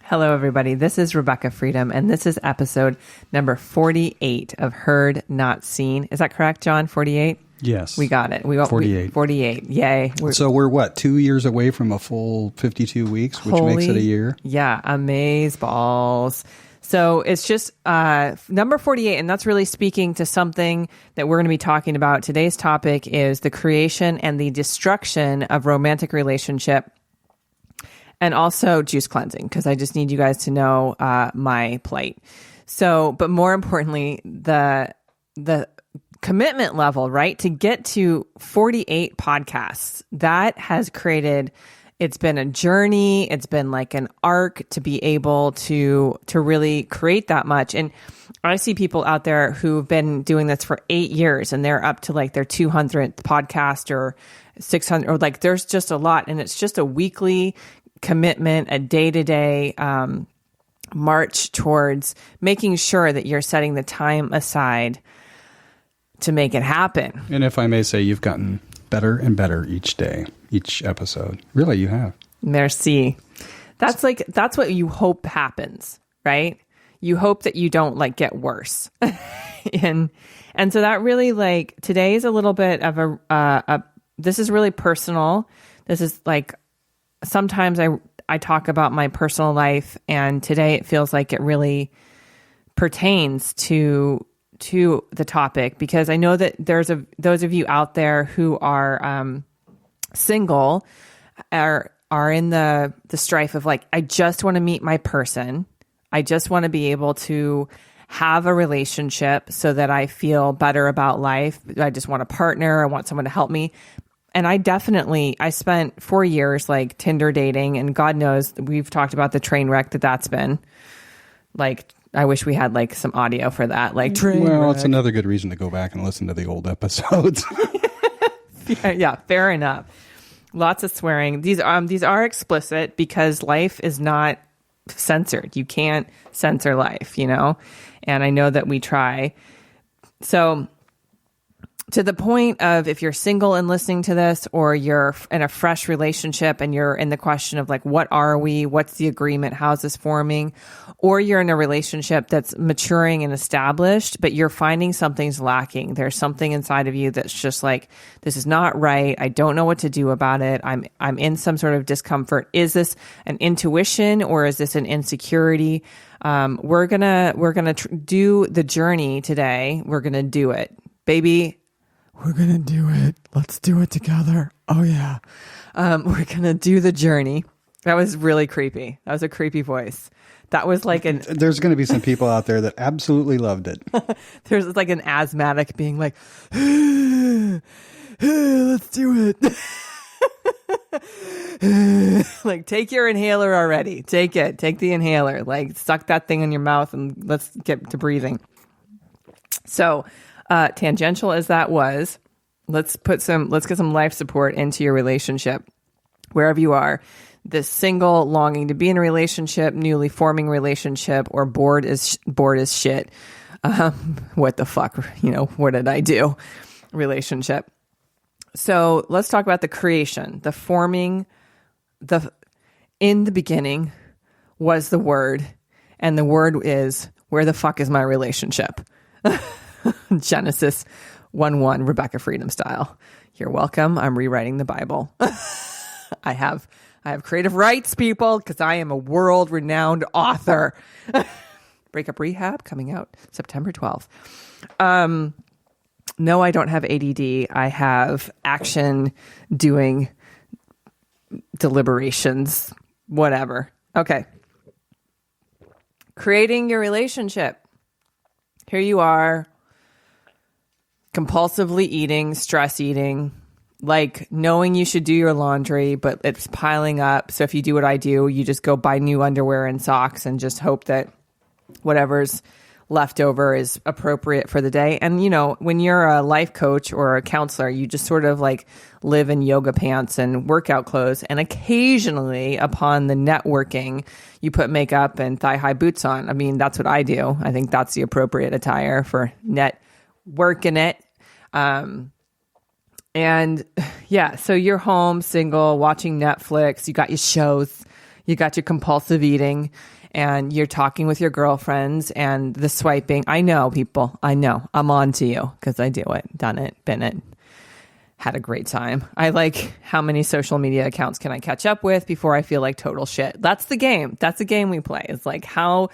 Hello, everybody. This is Rebecca Freedom, and this is episode number 48 of Heard Not Seen. Is that correct, John? 48? Yes. We got it. We got 48. 48. Yay. So we're what, 2 years away from a full 52 weeks, which makes it a year? Yeah, amaze balls. So it's just number 48, and that's really speaking to something that we're going to be talking about. Today's topic is the creation and the destruction of romantic relationship, and also juice cleansing, because I just need you guys to know my plight. So, but more importantly, the commitment level, right? To get to 48 podcasts, that has created, it's been a journey. It's been like an arc to be able to really create that much. And I see people out there who've been doing this for 8 years, and they're up to like their 200th podcast or 600, or like there's just a lot. And it's just a weekly commitment, a day-to-day march towards making sure that you're setting the time aside to make it happen. And if I may say, you've gotten better and better each day, each episode. Really, you have. Merci. That's what you hope happens, right? You hope that you don't like get worse. and so that really, like, today is a little bit of this is really personal. This is like, sometimes I talk about my personal life, and today it feels like it really pertains to the topic, because I know that there's those of you out there who are single are in the strife of like, I just want to meet my person. I just want to be able to have a relationship so that I feel better about life. I just want a partner. I want someone to help me. And I spent 4 years like Tinder dating, and God knows we've talked about the train wreck that's been. Like, I wish we had like some audio for that. Like, train wreck. It's another good reason to go back and listen to the old episodes. yeah, fair enough. Lots of swearing. These are explicit because life is not censored. You can't censor life, you know? And I know that we try. So, to the point of, if you're single and listening to this, or you're in a fresh relationship and you're in the question of like, what are we? What's the agreement? How's this forming? Or you're in a relationship that's maturing and established, but you're finding something's lacking. There's something inside of you that's just like, this is not right. I don't know what to do about it. I'm in some sort of discomfort. Is this an intuition, or is this an insecurity? We're gonna do the journey today. We're gonna do it, baby. We're going to do it. Let's do it together. Oh, yeah. We're going to do the journey. That was really creepy. That was a creepy voice. That was like There's going to be some people out there that absolutely loved it. There's like an asthmatic being like, let's do it. Like, take your inhaler already. Take it. Take the inhaler. Like, suck that thing in your mouth and let's get to breathing. So, tangential as that was, let's get some life support into your relationship, wherever you are. This single, longing to be in a relationship, newly forming relationship, or bored as shit. What the fuck? You know, what did I do? Relationship. So let's talk about the creation, the forming. In the beginning was the Word, and the Word is, where the fuck is my relationship? Genesis 1:1, Rebecca Freedom style. You're welcome. I'm rewriting the Bible. I have creative rights, people, because I am a world-renowned author. Breakup Rehab coming out September 12th. No, I don't have ADD. I have action doing deliberations, whatever. Okay. Creating your relationship. Here you are, compulsively eating, stress eating, like knowing you should do your laundry, but it's piling up. So if you do what I do, you just go buy new underwear and socks and just hope that whatever's left over is appropriate for the day. And, you know, when you're a life coach or a counselor, you just sort of like live in yoga pants and workout clothes. And occasionally upon the networking, you put makeup and thigh-high boots on. I mean, that's what I do. I think that's the appropriate attire for networking it. And yeah, so you're home, single, watching Netflix. You got your shows. You got your compulsive eating and you're talking with your girlfriends and the swiping. I know, people. I know. I'm on to you because I do it, done it, been it. Had a great time. I like how many social media accounts can I catch up with before I feel like total shit. That's the game. That's the game we play. It's like how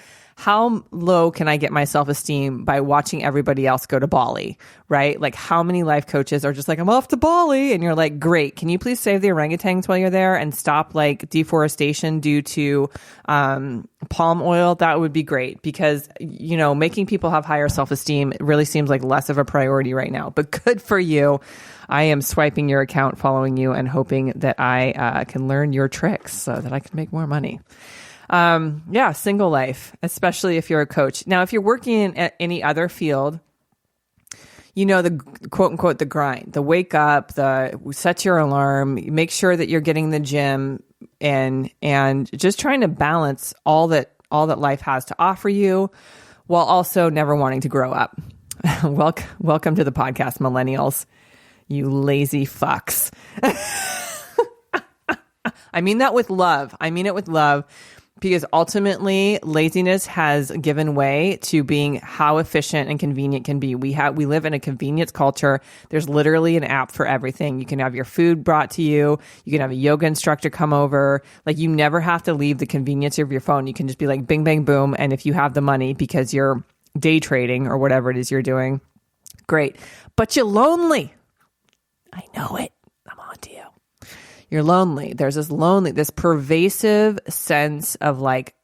low can I get my self-esteem by watching everybody else go to Bali, right? Like how many life coaches are just like, I'm off to Bali. And you're like, great. Can you please save the orangutans while you're there and stop like deforestation due to palm oil? That would be great because, you know, making people have higher self-esteem really seems like less of a priority right now, but good for you. I am swiping your account, following you, and hoping that I can learn your tricks so that I can make more money. Yeah, single life, especially if you're a coach. Now, if you're working in any other field, you know, the quote unquote, the grind, the wake up, the set your alarm, make sure that you're getting the gym and just trying to balance all that life has to offer you while also never wanting to grow up. Welcome to the podcast, millennials. You lazy fucks. I mean that with love. I mean it with love because ultimately laziness has given way to being how efficient and convenient can be. We live in a convenience culture. There's literally an app for everything. You can have your food brought to you. You can have a yoga instructor come over. Like you never have to leave the convenience of your phone. You can just be like bing, bang, boom. And if you have the money because you're day trading or whatever it is you're doing, great. But you're lonely. I know it. I'm on to you. You're lonely. There's this pervasive sense of like,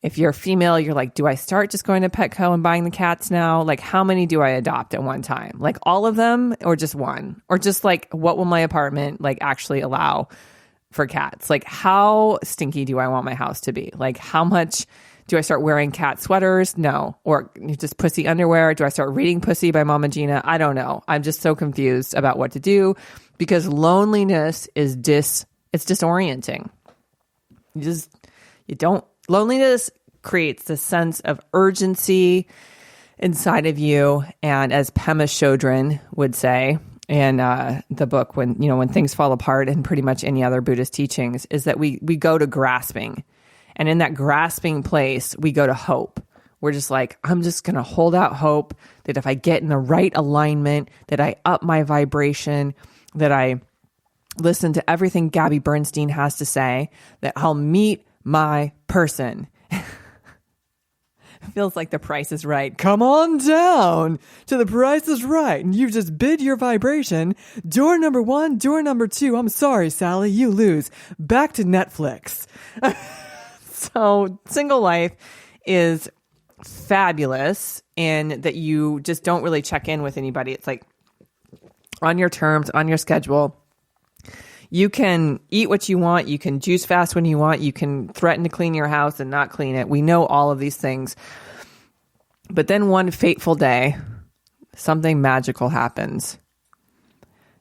if you're a female, you're like, do I start just going to Petco and buying the cats now? Like, how many do I adopt at one time? Like all of them or just one? Or just like, what will my apartment like actually allow for cats? Like, how stinky do I want my house to be? Like, how much do I start wearing cat sweaters? No. Or just pussy underwear? Do I start reading Pussy by Mama Gina? I don't know. I'm just so confused about what to do because loneliness is it's disorienting. Loneliness creates this sense of urgency inside of you. And as Pema Chodron would say in the book, when things fall apart and pretty much any other Buddhist teachings, is that we go to grasping. And in that grasping place, we go to hope. We're just like, I'm just going to hold out hope that if I get in the right alignment, that I up my vibration, that I listen to everything Gabby Bernstein has to say, that I'll meet my person. It feels like The Price is Right. Come on down to The Price is Right. And you just bid your vibration. Door number 1, door number 2. I'm sorry, Sally, you lose. Back to Netflix. So single life is fabulous in that you just don't really check in with anybody. It's like on your terms, on your schedule. You can eat what you want. You can juice fast when you want. You can threaten to clean your house and not clean it. We know all of these things. But then one fateful day, something magical happens.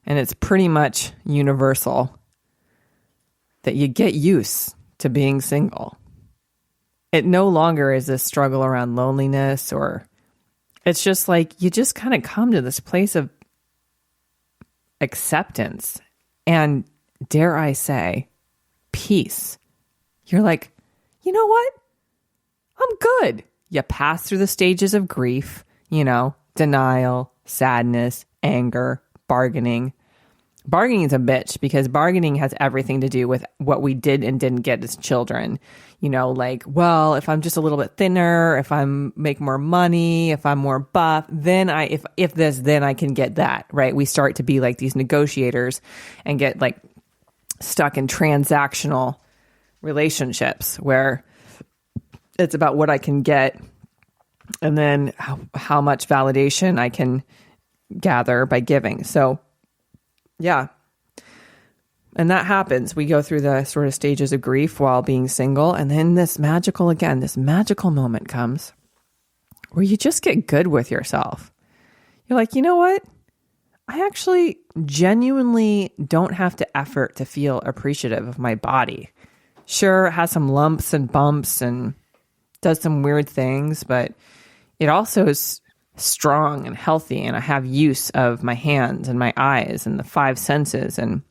And it's pretty much universal that you get used to being single. It no longer is a struggle around loneliness, or it's just like you just kind of come to this place of acceptance and, dare I say, peace. You're like, you know what? I'm good. You pass through the stages of grief, denial, sadness, anger, bargaining. Bargaining is a bitch because bargaining has everything to do with what we did and didn't get as children. Well, if I'm just a little bit thinner, if I make more money, if I'm more buff, then then I can get that, right? We start to be like these negotiators and get like stuck in transactional relationships where it's about what I can get and then how much validation I can gather by giving. So yeah. And that happens. We go through the sort of stages of grief while being single. And then this magical moment comes where you just get good with yourself. You're like, you know what? I actually genuinely don't have to effort to feel appreciative of my body. Sure, it has some lumps and bumps and does some weird things, but it also is strong and healthy. And I have use of my hands and my eyes and the 5 senses. And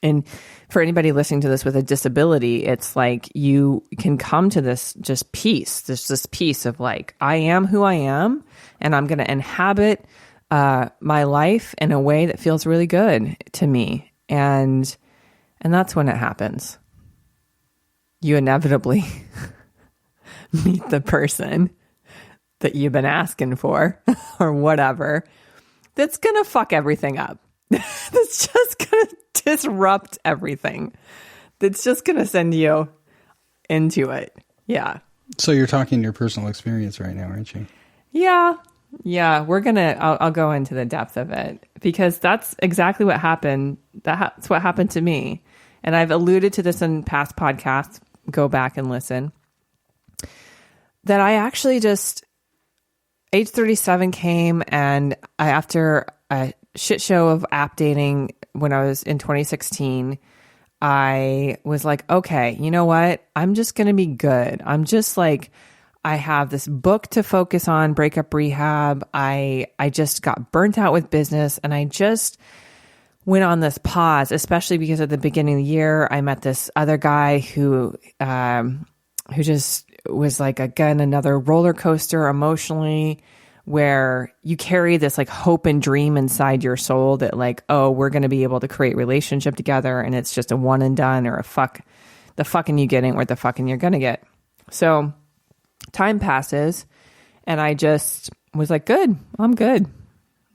And for anybody listening to this with a disability, it's like you can come to this just peace. There's this peace of like, I am who I am, and I'm going to inhabit my life in a way that feels really good to me. And that's when it happens. You inevitably meet the person that you've been asking for or whatever that's going to fuck everything up. That's just going to disrupt everything. That's just going to send you into it. Yeah. So you're talking your personal experience right now, aren't you? Yeah. Yeah. I'll go into the depth of it because that's exactly what happened. That's what happened to me. And I've alluded to this in past podcasts. Go back and listen. That I actually just, age 37 came, and after a shit show of app dating when I was in 2016, I was like, okay, you know what? I'm just going to be good. I'm just like, I have this book to focus on, Breakup Rehab. I just got burnt out with business, and I just went on this pause, especially because at the beginning of the year, I met this other guy who just was like, again, another roller coaster emotionally, where you carry this like hope and dream inside your soul that like, oh, we're going to be able to create relationship together. And it's just a one and done, or the fucking you getting or the fucking you're going to get. So time passes, and I just was like, good, I'm good.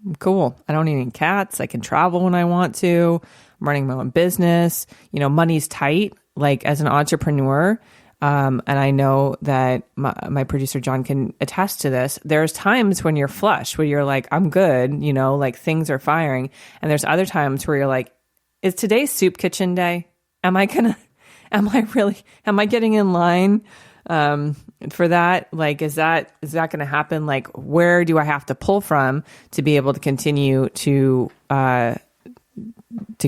I'm cool. I don't need any cats. I can travel when I want to. I'm running my own business. You know, money's tight, like as an entrepreneur. And I know that my producer, John, can attest to this. There's times when you're flush, where you're like, I'm good, you know, like things are firing. And there's other times where you're like, is today soup kitchen day? Am I getting in line for that? Like, is that going to happen? Like, where do I have to pull from to be able to continue to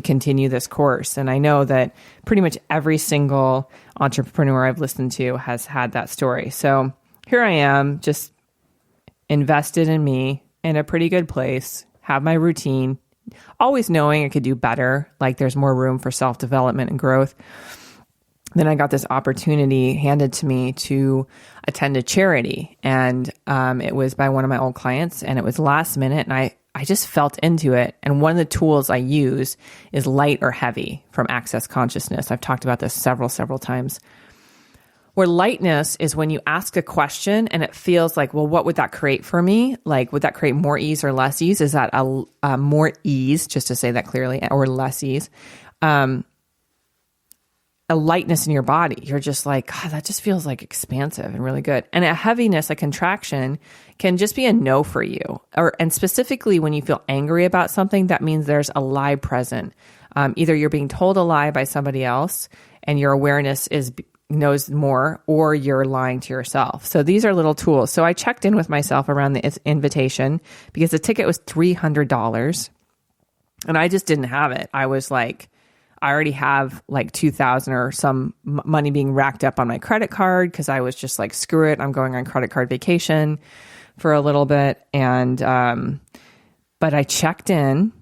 continue this course? And I know that pretty much every single entrepreneur I've listened to has had that story. So here I am, just invested in me in a pretty good place, have my routine, always knowing I could do better. Like there's more room for self-development and growth. Then I got this opportunity handed to me to attend a charity, and it was by one of my old clients, and it was last minute, and I just felt into it. And one of the tools I use is light or heavy from Access Consciousness. I've talked about this several times. Where lightness is when you ask a question and it feels like, well, what would that create for me? Like, would that create more ease or less ease? Is that a more ease, just to say that clearly, or less ease? A lightness in your body. You're just like, God, that just feels like expansive and really good. And a heaviness, a contraction, can just be a no for you. And specifically when you feel angry about something, that means there's a lie present. Either you're being told a lie by somebody else and your awareness knows more, or you're lying to yourself. So these are little tools. So I checked in with myself around the invitation because the ticket was $300 and I just didn't have it. I was like, I already have like $2,000 or some money being racked up on my credit card because I was just like, screw it, I'm going on credit card vacation for a little bit. And but I checked in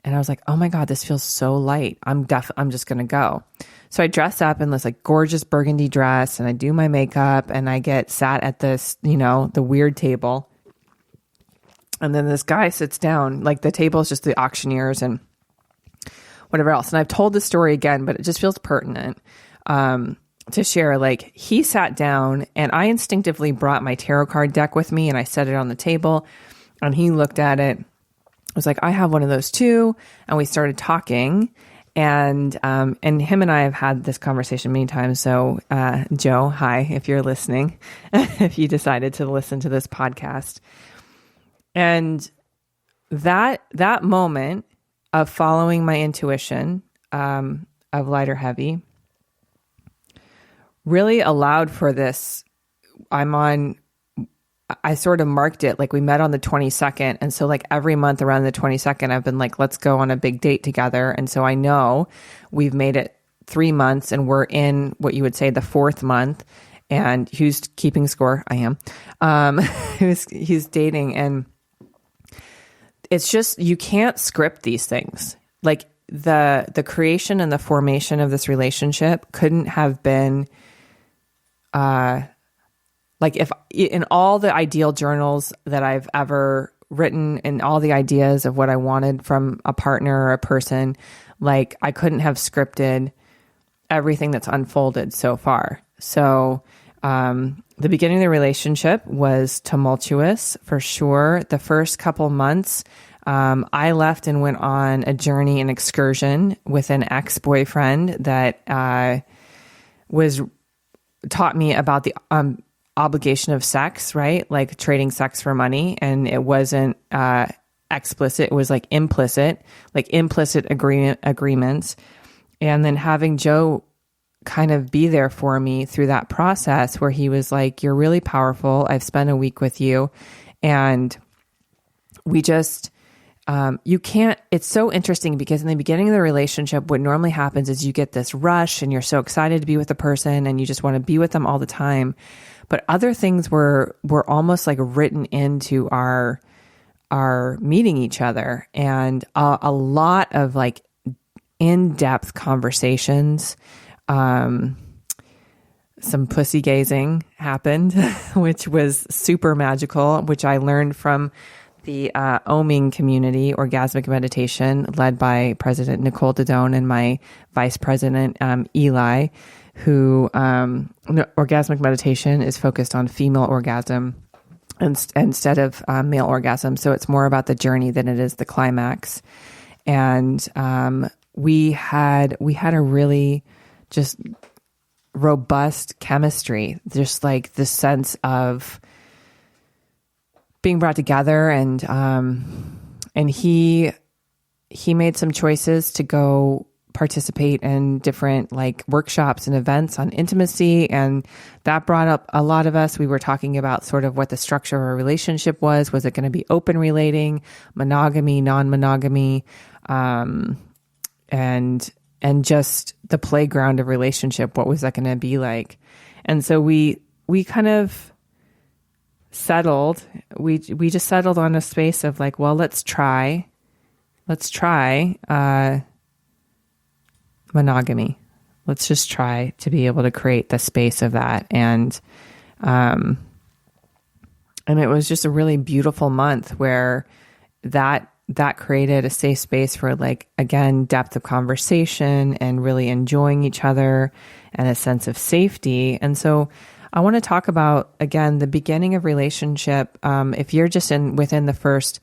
and I was like, oh my God, this feels so light. I'm just gonna go. So I dress up in this like gorgeous burgundy dress and I do my makeup and I get sat at this, you know, the weird table. And then this guy sits down, like the table is just the auctioneers and whatever else. And I've told this story again, but it just feels pertinent to share. Like he sat down and I instinctively brought my tarot card deck with me and I set it on the table and he looked at it. I was like, I have one of those too. And we started talking and him and I have had this conversation many times. So Joe, hi, if you're listening, if you decided to listen to this podcast. And that moment of following my intuition of light or heavy really allowed for this. I sort of marked it like we met on the 22nd. And so like every month around the 22nd, I've been like, let's go on a big date together. And so I know we've made it 3 months and we're in what you would say the 4th month. And who's keeping score? I am. He's dating. And it's just, you can't script these things. Like the creation and the formation of this relationship couldn't have been like if in all the ideal journals that I've ever written and all the ideas of what I wanted from a partner or a person, like I couldn't have scripted everything that's unfolded so far. So the beginning of the relationship was tumultuous for sure. The first couple months, I left and went on a journey, an excursion with an ex-boyfriend that taught me about the obligation of sex, right? Like trading sex for money. And it wasn't explicit. It was like implicit agreements. And then having Joe kind of be there for me through that process where he was like, you're really powerful. I've spent a week with you. And we just, you can't, it's so interesting because in the beginning of the relationship, what normally happens is you get this rush and you're so excited to be with the person and you just want to be with them all the time. But other things were almost like written into our meeting each other, and a lot of like in-depth conversations. Some pussy gazing happened, which was super magical, which I learned from the Oming community, orgasmic meditation, led by President Nicole Dodone and my vice president, Eli, who orgasmic meditation is focused on female orgasm instead of male orgasm. So it's more about the journey than it is the climax. And we had a really just robust chemistry, just like the sense of being brought together. And he made some choices to go participate in different like workshops and events on intimacy. And that brought up a lot of us. We were talking about sort of what the structure of a relationship was. Was it going to be open relating, monogamy, non-monogamy, and just the playground of relationship? What was that going to be like? And so we kind of settled. We just settled on a space of like, well, let's try monogamy. Let's just try to be able to create the space of that. And it was just a really beautiful month where that created a safe space for like, again, depth of conversation and really enjoying each other and a sense of safety. And so I want to talk about, again, the beginning of relationship. If you're just within the first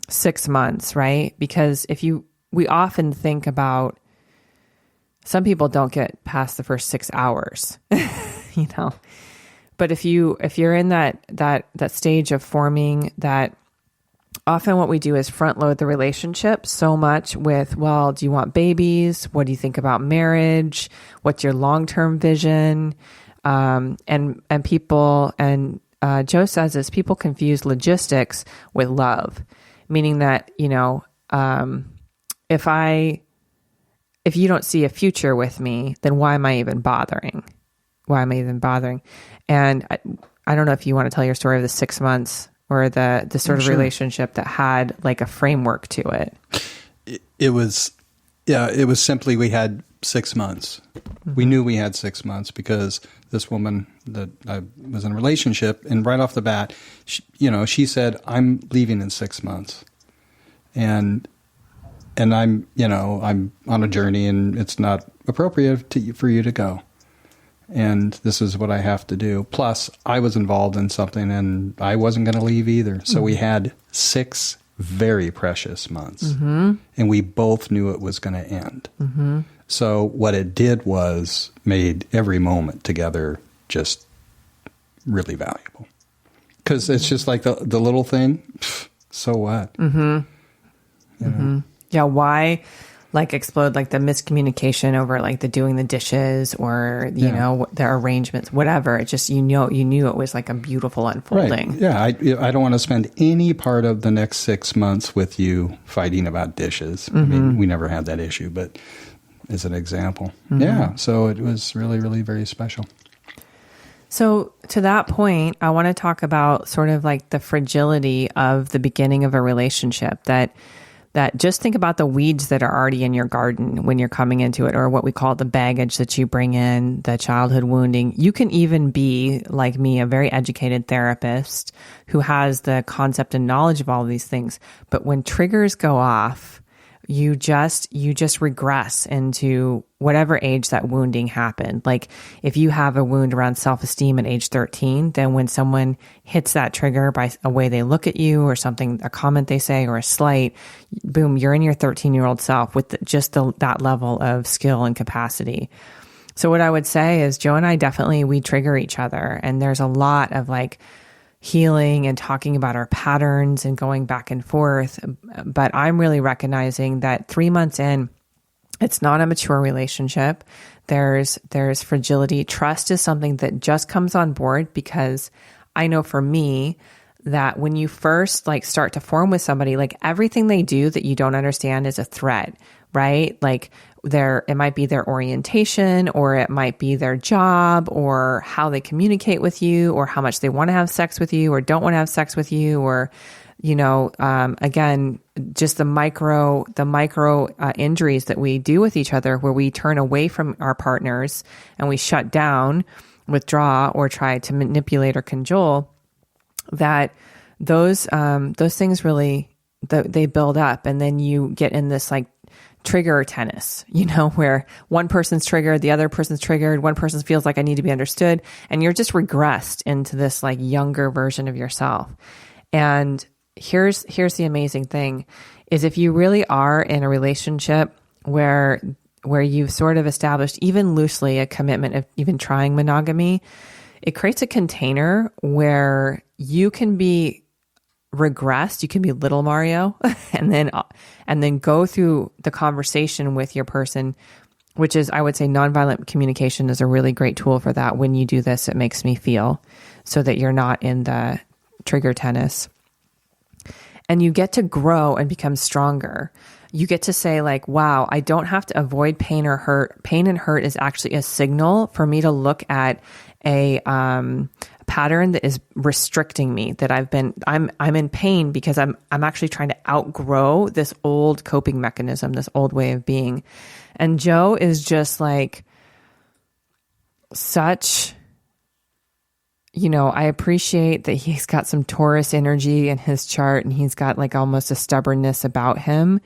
6 months, right? Because we often think about, some people don't get past the first 6 hours, you know. But if you're in that stage of forming that, often what we do is front load the relationship so much with, well, do you want babies? What do you think about marriage? What's your long-term vision? And people, and Joe says this, people confuse logistics with love, meaning that, you know, if you don't see a future with me, then why am I even bothering? And I don't know if you want to tell your story of the 6 months or the sort of relationship that had like a framework to it. It was simply, we had 6 months. Mm-hmm. We knew we had 6 months because this woman that I was in a relationship, and right off the bat, she said, I'm leaving in 6 months. And I'm on a journey and it's not appropriate for you to go. And this is what I have to do. Plus, I was involved in something and I wasn't going to leave either. So we had 6 very precious months. Mm-hmm. And we both knew it was going to end. Mm-hmm. So what it did was made every moment together just really valuable. Because it's just like the little thing, so what? Mm-hmm. Mm-hmm. Yeah, why like explode like the miscommunication over like the doing the dishes or you know the arrangements, whatever. It just you knew it was like a beautiful unfolding. Right. Yeah, I don't want to spend any part of the next 6 months with you fighting about dishes. Mm-hmm. I mean, we never had that issue, but as an example. Mm-hmm. Yeah, so it was really, really very special. So to that point, I want to talk about sort of like the fragility of the beginning of a relationship, that that just think about the weeds that are already in your garden when you're coming into it, or what we call the baggage that you bring in, the childhood wounding. You can even be, like me, a very educated therapist who has the concept and knowledge of all of these things. But when triggers go off, you just regress into whatever age that wounding happened. Like if you have a wound around self-esteem at age 13, then when someone hits that trigger by a way they look at you or something, a comment they say or a slight, boom, you're in your 13-year-old self with that level of skill and capacity. So what I would say is Joe and I definitely, we trigger each other. And there's a lot of like healing and talking about our patterns and going back and forth. But I'm really recognizing that 3 months in, it's not a mature relationship. There's fragility. Trust is something that just comes on board because I know for me that when you first like start to form with somebody, like everything they do that you don't understand is a threat, right? Like it might be their orientation, or it might be their job, or how they communicate with you, or how much they want to have sex with you or don't want to have sex with you, or, again, just the micro injuries that we do with each other, where we turn away from our partners and we shut down, withdraw, or try to manipulate or cajole. That those things really, they build up, and then you get in this like trigger tennis, where one person's triggered, the other person's triggered, one person feels like I need to be understood, and you're just regressed into this like younger version of yourself. And here's the amazing thing is if you really are in a relationship where you've sort of established even loosely a commitment of even trying monogamy, it creates a container where you can be regressed, you can be little Mario, and then go through the conversation with your person, which is, I would say, nonviolent communication is a really great tool for that. When you do this, it makes me feel, so that you're not in the trigger tennis. And you get to grow and become stronger. You get to say like, wow, I don't have to avoid pain or hurt. Pain and hurt is actually a signal for me to look at a pattern that is restricting me, that I'm in pain because I'm actually trying to outgrow this old coping mechanism, this old way of being. And Joe is just like such, I appreciate that he's got some Taurus energy in his chart, and he's got like almost a stubbornness about him,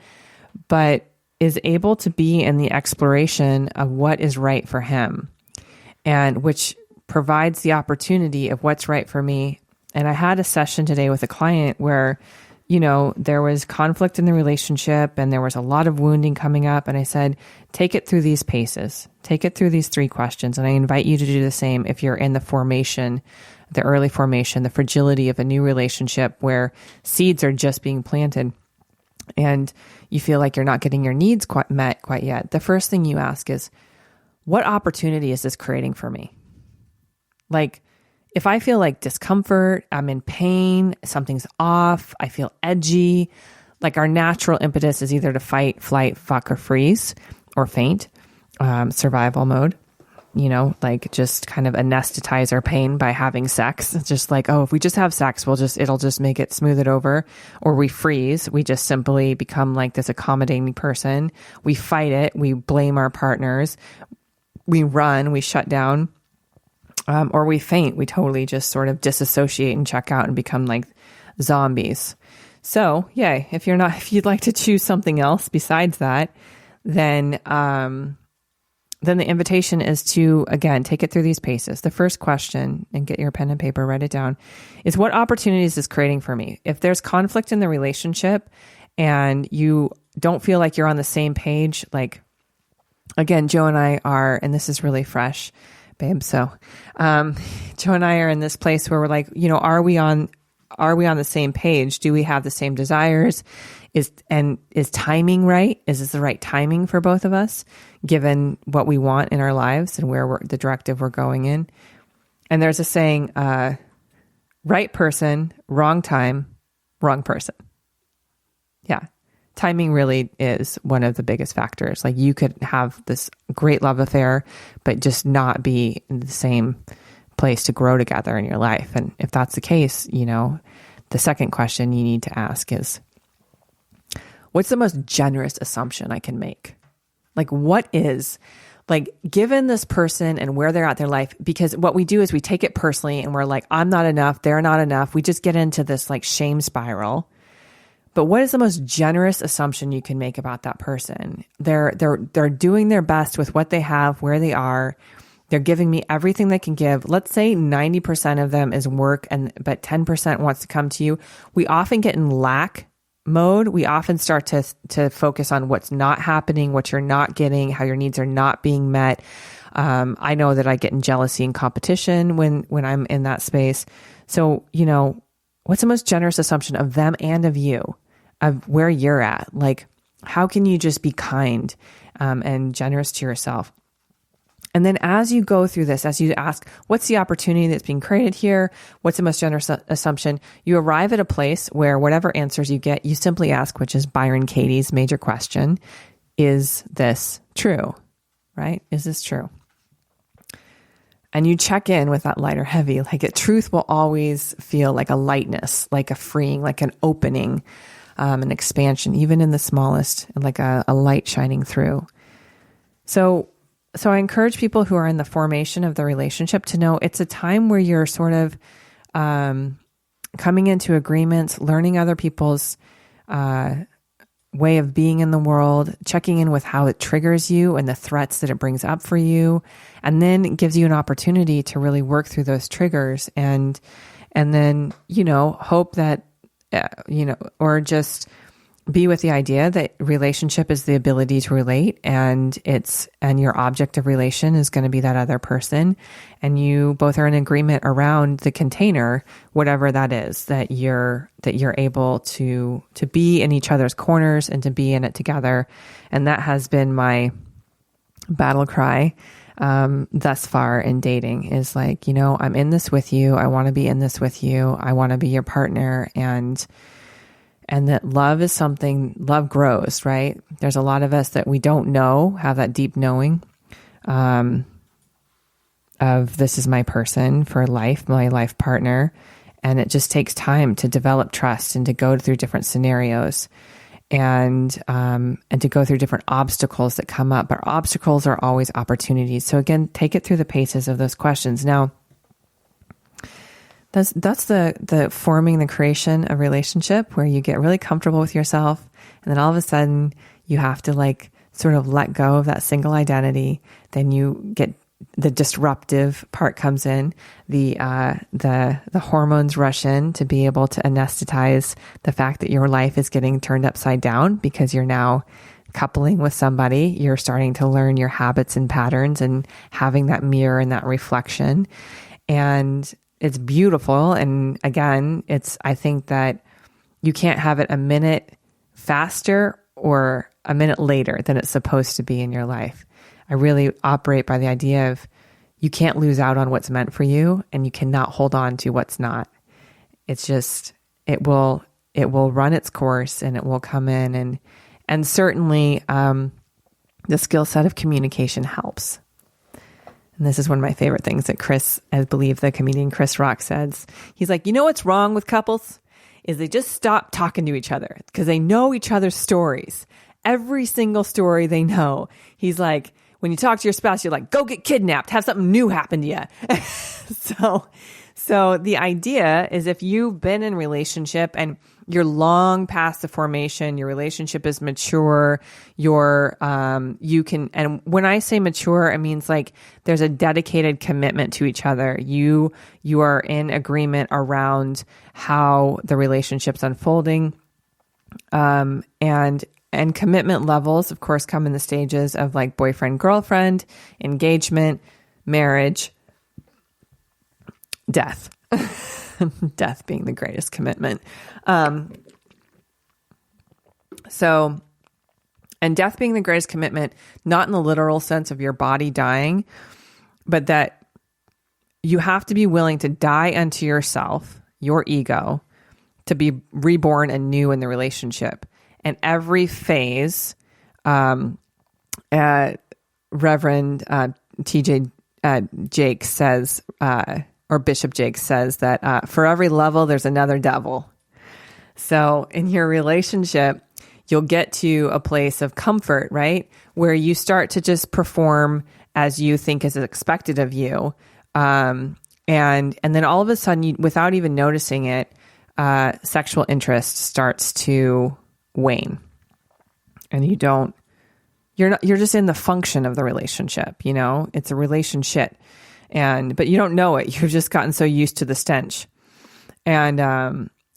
but is able to be in the exploration of what is right for him, and which provides the opportunity of what's right for me. And I had a session today with a client where, there was conflict in the relationship and there was a lot of wounding coming up. And I said, take it through these paces, take it through these 3 questions. And I invite you to do the same if you're in the formation, the early formation, the fragility of a new relationship where seeds are just being planted and you feel like you're not getting your needs met quite yet. The first thing you ask is, what opportunity is this creating for me? Like, if I feel like discomfort, I'm in pain, something's off, I feel edgy, like our natural impetus is either to fight, flight, fuck, or freeze, or faint, survival mode, like just kind of anesthetize our pain by having sex. It's just like, oh, if we just have sex, it'll just make it smooth it over. Or we freeze, we just simply become like this accommodating person. We fight it, we blame our partners, we run, we shut down. Or we faint, we totally just sort of disassociate and check out and become like zombies. So, yay, if you'd like to choose something else besides that, then the invitation is to, again, take it through these paces. The first question, and get your pen and paper, write it down, is what opportunities is this creating for me? If there's conflict in the relationship and you don't feel like you're on the same page, like, again, Joe and I are, and this is really fresh, babe. So, Joe and I are in this place where we're like, are we on the same page? Do we have the same desires? Is timing right? Is this the right timing for both of us, given what we want in our lives and where the directive we're going in? And there's a saying, right person, wrong time, wrong person. Yeah. Timing really is one of the biggest factors. Like you could have this great love affair, but just not be in the same place to grow together in your life. And if that's the case, the second question you need to ask is, what's the most generous assumption I can make? Like, what is, like, given this person and where they're at their life, because what we do is we take it personally and we're like, I'm not enough, they're not enough. We just get into this like shame spiral. But what is the most generous assumption you can make about that person? They're doing their best with what they have, where they are. They're giving me everything they can give. Let's say 90% of them is work, but 10% wants to come to you. We often get in lack mode. We often start to focus on what's not happening, what you're not getting, how your needs are not being met. I know that I get in jealousy and competition when I'm in that space. So, what's the most generous assumption of them and of you, of where you're at? Like, how can you just be kind and generous to yourself? And then as you go through this, as you ask, what's the opportunity that's being created here? What's the most generous assumption? You arrive at a place where whatever answers you get, you simply ask, which is Byron Katie's major question, is this true? Right? Is this true? And you check in with that light or heavy. Like, truth will always feel like a lightness, like a freeing, like an opening, an expansion, even in the smallest, like a light shining through. So I encourage people who are in the formation of the relationship to know it's a time where you're sort of coming into agreements, learning other people's way of being in the world, checking in with how it triggers you and the threats that it brings up for you, and then it gives you an opportunity to really work through those triggers and then, hope that, or just be with the idea that relationship is the ability to relate, and your object of relation is going to be that other person. And you both are in agreement around the container, whatever that is, that you're able to be in each other's corners and to be in it together. And that has been my battle cry thus far in dating, is like, I'm in this with you. I want to be in this with you. I want to be your partner. And that love is something, love grows, right? There's a lot of us that we don't know, have that deep knowing of this is my person for life, my life partner. And it just takes time to develop trust and to go through different scenarios and to go through different obstacles that come up. But obstacles are always opportunities. So again, take it through the paces of those questions. Now, That's the forming the creation of relationship, where you get really comfortable with yourself, and then all of a sudden you have to like sort of let go of that single identity. Then you get the disruptive part comes in, the hormones rush in to be able to anesthetize the fact that your life is getting turned upside down because you're now coupling with somebody. You're starting to learn your habits and patterns and having that mirror and that reflection. And it's beautiful. And again, I think that you can't have it a minute faster or a minute later than it's supposed to be in your life. I really operate by the idea of you can't lose out on what's meant for you, and you cannot hold on to what's not. It's just, it will run its course, and it will come in. And certainly the skill set of communication helps. And this is one of my favorite things that Chris, I believe the comedian Chris Rock says. He's like, what's wrong with couples is they just stop talking to each other because they know each other's stories. Every single story they know. He's like, when you talk to your spouse, you're like, go get kidnapped, have something new happen to you. So the idea is, if you've been in a relationship and you're long past the formation, your relationship is mature, you can, and when I say mature, it means like there's a dedicated commitment to each other. You are in agreement around how the relationship's unfolding. And commitment levels, of course, come in the stages of like boyfriend, girlfriend, engagement, marriage, death. Death being the greatest commitment. And death being the greatest commitment, not in the literal sense of your body dying, but that you have to be willing to die unto yourself, your ego, to be reborn anew in the relationship. And every phase, Reverend T.J. Jakes says, or Bishop Jakes says that for every level, there's another devil. So in your relationship, you'll get to a place of comfort, right? Where you start to just perform as you think is expected of you. And then all of a sudden, without even noticing it, sexual interest starts to wane. And you're just in the function of the relationship, you know? It's a relationship. But you don't know it. You've just gotten so used to the stench. And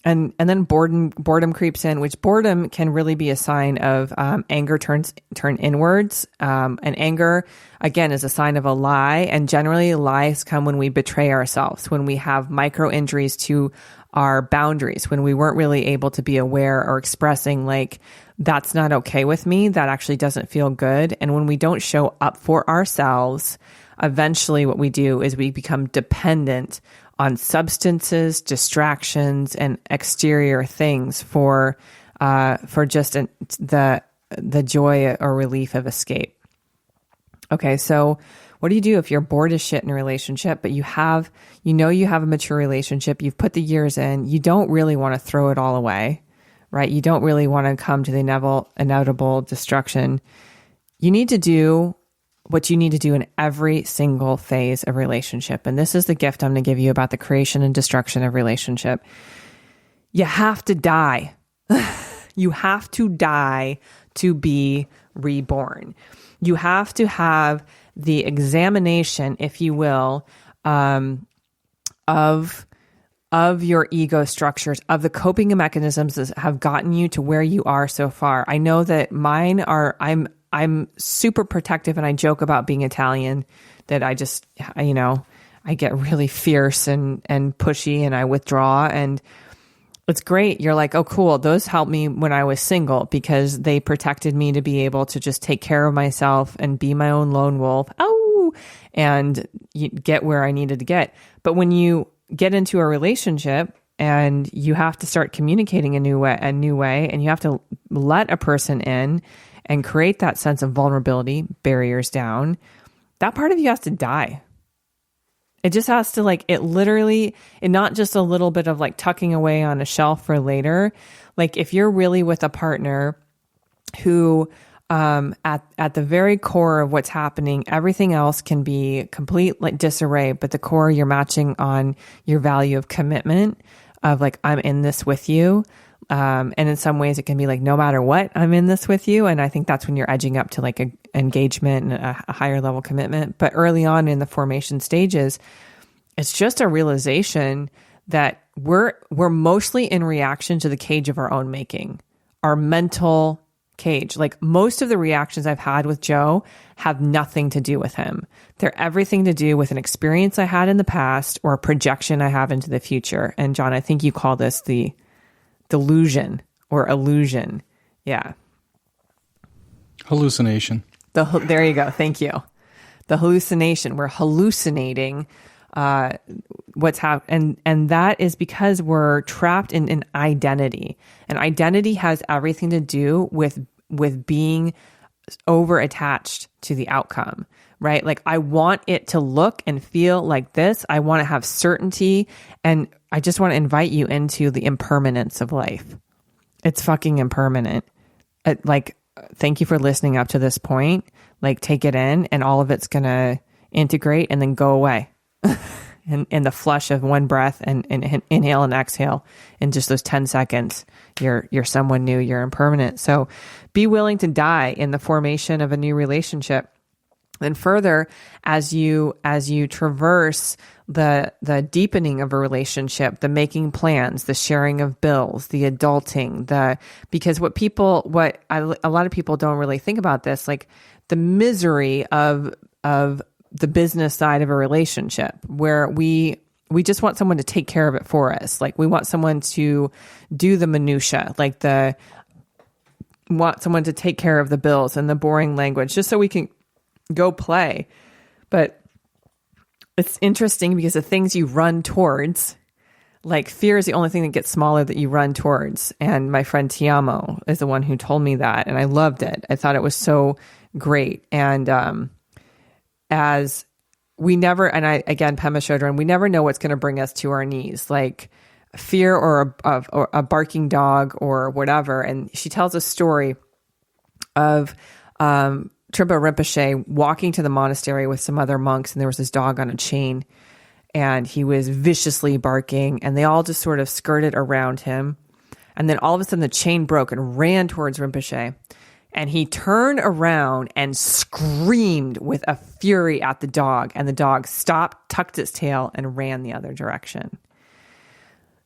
then boredom creeps in, which boredom can really be a sign of anger turn inwards. And anger, again, is a sign of a lie. And generally, lies come when we betray ourselves, when we have micro injuries to our boundaries, when we weren't really able to be aware or expressing like, that's not okay with me. That actually doesn't feel good. And when we don't show up for ourselves, eventually what we do is we become dependent on substances, distractions, and exterior things for just the joy or relief of escape. Okay, so what do you do if you're bored as shit in a relationship, but you have a mature relationship, you've put the years in, you don't really want to throw it all away, right? You don't really want to come to the inevitable destruction. You need to do what you need to do in every single phase of relationship. And this is the gift I'm going to give you about the creation and destruction of relationship. You have to die. You have to die to be reborn. You have to have the examination, if you will, of your ego structures, of the coping mechanisms that have gotten you to where you are so far. I know that mine are, I'm super protective, and I joke about being Italian, that I just, I get really fierce and pushy, and I withdraw, and it's great. You're like, oh, cool. Those helped me when I was single because they protected me to be able to just take care of myself and be my own lone wolf. Oh, and get where I needed to get. But when you get into a relationship and you have to start communicating a new way, and you have to let a person in and create that sense of vulnerability, barriers down, that part of you has to die. It just has to and not just a little bit of like tucking away on a shelf for later. Like if you're really with a partner who, at the very core of what's happening, everything else can be complete like disarray, but the core, you're matching on your value of commitment of like, I'm in this with you. And in some ways it can be like, no matter what, I'm in this with you. And I think that's when you're edging up to like a engagement and a higher level commitment. But early on in the formation stages, it's just a realization that we're mostly in reaction to the cage of our own making, our mental cage. Like most of the reactions I've had with Joe have nothing to do with him. They're everything to do with an experience I had in the past or a projection I have into the future. And John, I think you call this the delusion or illusion. Yeah. Hallucination. There you go. Thank you. The hallucination. We're hallucinating what's happening. And that is because we're trapped in an identity. And identity has everything to do with being over attached to the outcome, right? Like I want it to look and feel like this. I want to have certainty. And I just want to invite you into the impermanence of life. It's fucking impermanent. Thank you for listening up to this point. Like take it in, and all of it's going to integrate and then go away. in the flush of one breath and inhale and exhale in just those 10 seconds, you're someone new, you're impermanent. So be willing to die in the formation of a new relationship. And further, as you traverse the deepening of a relationship, the making plans, the sharing of bills, the adulting, because a lot of people don't really think about this, like the misery of the business side of a relationship, where we just want someone to take care of it for us. Like we want someone to do the minutia, want someone to take care of the bills and the boring language, just so we can go play. But it's interesting because the things you run towards, like fear is the only thing that gets smaller that you run towards. And my friend Tiamo is the one who told me that. And I loved it. I thought it was so great. And, again, Pema Chodron, we never know what's going to bring us to our knees. Like fear or a barking dog or whatever. And she tells a story of Trungpa Rinpoche walking to the monastery with some other monks, and there was this dog on a chain, and he was viciously barking, and they all just sort of skirted around him. And then all of a sudden the chain broke and ran towards Rinpoche. And he turned around and screamed with a fury at the dog. And the dog stopped, tucked its tail, and ran the other direction.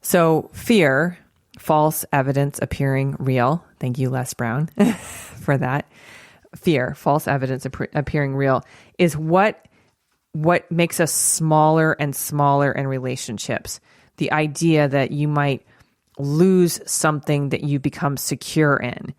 So fear, false evidence appearing real. Thank you, Les Brown, for that. Fear, false evidence appearing real, is what makes us smaller and smaller in relationships. The idea that you might lose something that you become secure in.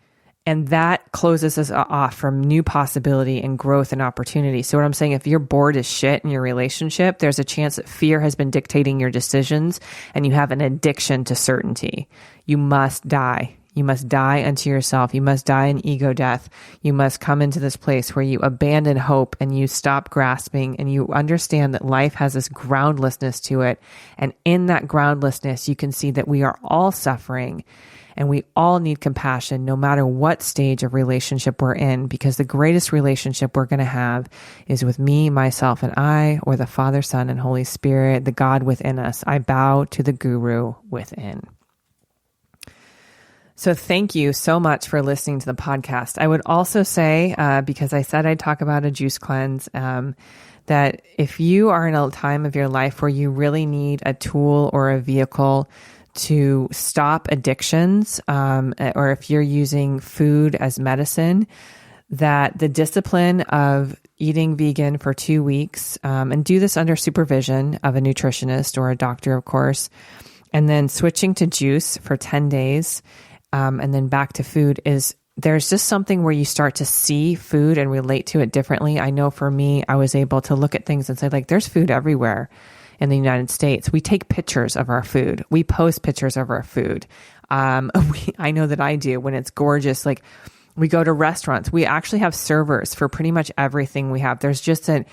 And that closes us off from new possibility and growth and opportunity. So what I'm saying, if you're bored as shit in your relationship, there's a chance that fear has been dictating your decisions and you have an addiction to certainty. You must die. You must die unto yourself. You must die an ego death. You must come into this place where you abandon hope and you stop grasping and you understand that life has this groundlessness to it. And in that groundlessness, you can see that we are all suffering. And we all need compassion no matter what stage of relationship we're in, because the greatest relationship we're going to have is with me, myself, and I, or the Father, Son, and Holy Spirit, the God within us. I bow to the Guru within. So thank you so much for listening to the podcast. I would also say, because I said I'd talk about a juice cleanse, that if you are in a time of your life where you really need a tool or a vehicle to stop addictions, or if you're using food as medicine, that the discipline of eating vegan for 2 weeks, and do this under supervision of a nutritionist or a doctor, of course, and then switching to juice for 10 days, and then back to food, there's just something where you start to see food and relate to it differently. I know for me, I was able to look at things and say, like, there's food everywhere. In the United States, we take pictures of our food. We post pictures of our food. I know that I do when it's gorgeous. Like, we go to restaurants. We actually have servers for pretty much everything we have. There's an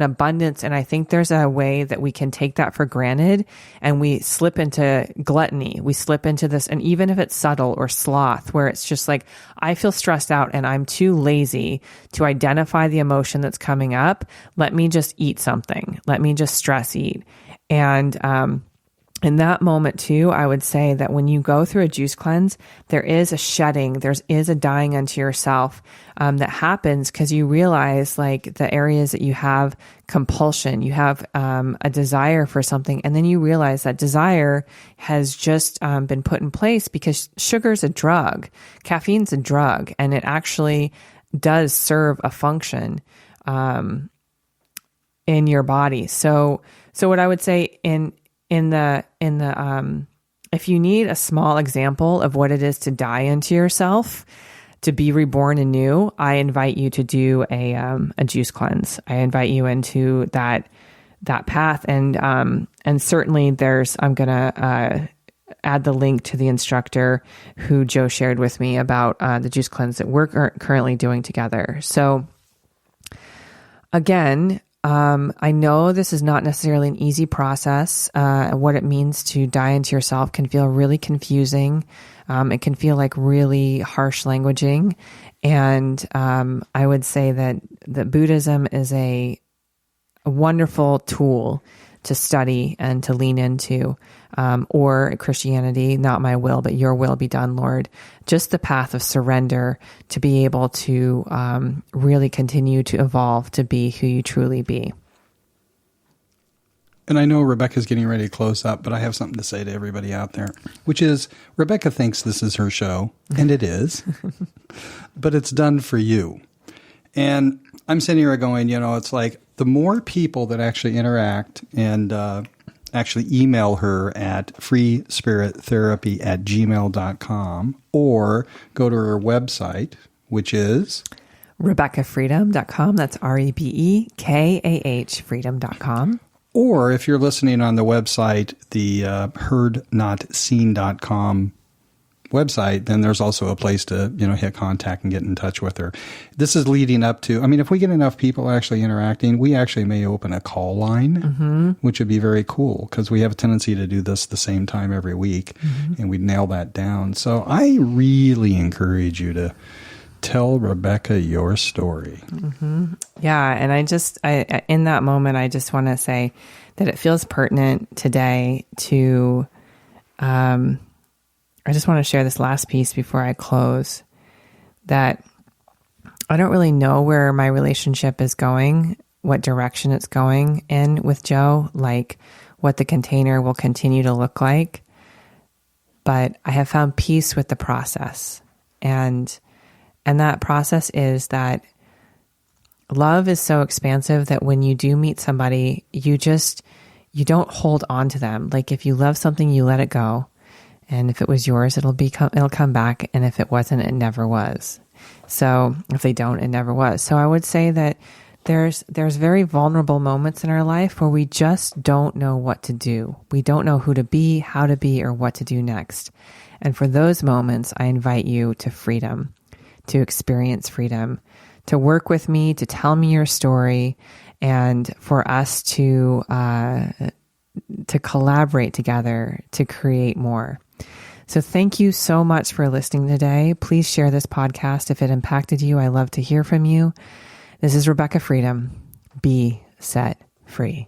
abundance. And I think there's a way that we can take that for granted and we slip into gluttony. We slip into this. And even if it's subtle or sloth, where it's just like, I feel stressed out and I'm too lazy to identify the emotion that's coming up. Let me just eat something. Let me just stress eat. And, in that moment too, I would say that when you go through a juice cleanse, there is a shedding, there is a dying unto yourself that happens because you realize, like, the areas that you have compulsion, you have a desire for something, and then you realize that desire has just been put in place because sugar's a drug, caffeine's a drug, and it actually does serve a function in your body. So what I would say if you need a small example of what it is to die into yourself, to be reborn anew, I invite you to do a juice cleanse. I invite you into that path, and certainly I'm gonna add the link to the instructor who Joe shared with me about the juice cleanse that we're currently doing together. So again, I know this is not necessarily an easy process. What it means to die into yourself can feel really confusing. It can feel like really harsh languaging. And I would say that Buddhism is a wonderful tool to study and to lean into, or Christianity, not my will, but your will be done, Lord. Just the path of surrender to be able to really continue to evolve to be who you truly be. And I know Rebecca's getting ready to close up, but I have something to say to everybody out there, which is Rebecca thinks this is her show, and it is, but it's done for you. And I'm sitting here going, it's like the more people that actually interact and actually email her at freespirittherapy@gmail.com or go to her website, which is RebeccaFreedom.com. That's REBEKAH freedom.com. Or if you're listening on the website, the heardnotseen.com website, then there's also a place to, hit contact and get in touch with her. This is leading up to, if we get enough people actually interacting, we actually may open a call line, which would be very cool because we have a tendency to do this the same time every week and we'd nail that down. So I really encourage you to tell Rebecca your story. Yeah. And I in that moment, I just want to say that it feels pertinent today to, I just want to share this last piece before I close, that I don't really know where my relationship is going, what direction it's going in with Joe, like what the container will continue to look like. But I have found peace with the process. And that process is that love is so expansive that when you do meet somebody, you don't hold on to them. Like if you love something, you let it go. And if it was yours, it'll come back. And if it wasn't, it never was. So if they don't, it never was. So I would say that there's very vulnerable moments in our life where we just don't know what to do. We don't know who to be, how to be, or what to do next. And for those moments, I invite you to freedom, to experience freedom, to work with me, to tell me your story, and for us to collaborate together to create more. So thank you so much for listening today. Please share this podcast if it impacted you. I love to hear from you. This is Rebecca Freedom. Be set free.